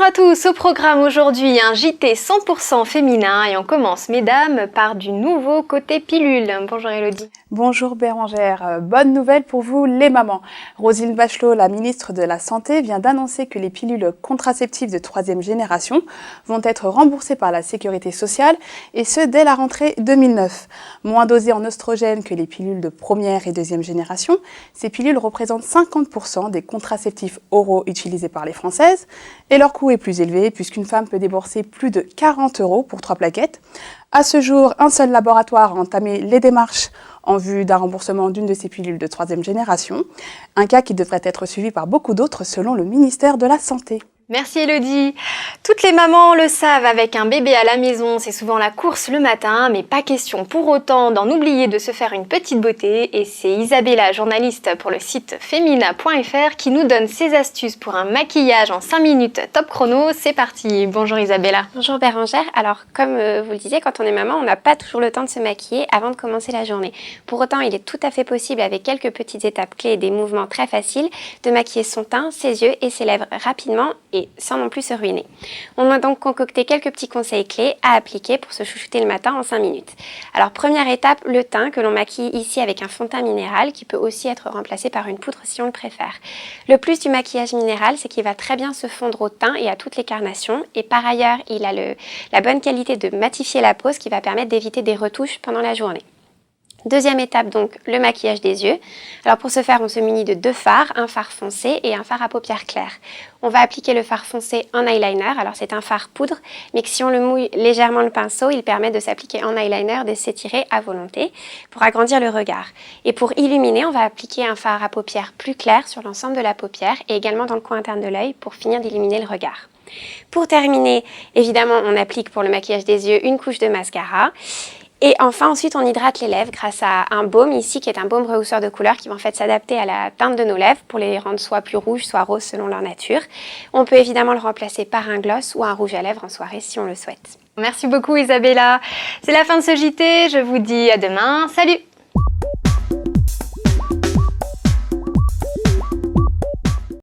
à tous, au programme aujourd'hui un JT 100% féminin et on commence mesdames par du nouveau côté pilule. Bonjour Elodie. Bonjour Bérangère, bonne nouvelle pour vous les mamans. Roselyne Bachelot, la ministre de la Santé, vient d'annoncer que les pilules contraceptives de 3e génération vont être remboursées par la Sécurité sociale et ce dès la rentrée 2009. Moins dosées en oestrogènes que les pilules de 1re et 2e génération, ces pilules représentent 50% des contraceptifs oraux utilisés par les Françaises et leur coût est plus élevé puisqu'une femme peut débourser plus de 40 € pour 3 plaquettes. À ce jour, un seul laboratoire a entamé les démarches en vue d'un remboursement d'une de ces pilules de 3e génération, un cas qui devrait être suivi par beaucoup d'autres selon le ministère de la Santé. Merci Elodie. Toutes les mamans le savent, avec un bébé à la maison, c'est souvent la course le matin, mais pas question pour autant d'en oublier de se faire une petite beauté. Et c'est Isabella, journaliste pour le site femina.fr, qui nous donne ses astuces pour un maquillage en 5 minutes top chrono. C'est parti. Bonjour Isabella. Bonjour Bérangère. Alors comme vous le disiez, quand on est maman, on n'a pas toujours le temps de se maquiller avant de commencer la journée. Pour autant, il est tout à fait possible, avec quelques petites étapes clés et des mouvements très faciles, de maquiller son teint, ses yeux et ses lèvres rapidement et sans non plus se ruiner. On a donc concocté quelques petits conseils clés à appliquer pour se chouchouter le matin en 5 minutes. Alors première étape, le teint que l'on maquille ici avec un fond de teint minéral qui peut aussi être remplacé par une poudre si on le préfère. Le plus du maquillage minéral, c'est qu'il va très bien se fondre au teint et à toutes les carnations et par ailleurs, il a la bonne qualité de matifier la peau, ce qui va permettre d'éviter des retouches pendant la journée. Deuxième étape donc, le maquillage des yeux. Alors pour ce faire, on se munit de 2 fards, un fard foncé et un fard à paupières claires. On va appliquer le fard foncé en eyeliner, alors c'est un fard poudre, mais que si on le mouille légèrement le pinceau, il permet de s'appliquer en eyeliner, de s'étirer à volonté pour agrandir le regard. Et pour illuminer, on va appliquer un fard à paupières plus clair sur l'ensemble de la paupière et également dans le coin interne de l'œil pour finir d'illuminer le regard. Pour terminer, évidemment, on applique pour le maquillage des yeux une couche de mascara. Et enfin, ensuite, on hydrate les lèvres grâce à un baume ici qui est un baume rehausseur de couleur qui va en fait s'adapter à la teinte de nos lèvres pour les rendre soit plus rouges, soit roses selon leur nature. On peut évidemment le remplacer par un gloss ou un rouge à lèvres en soirée si on le souhaite. Merci beaucoup Isabella. C'est la fin de ce JT, je vous dis à demain. Salut!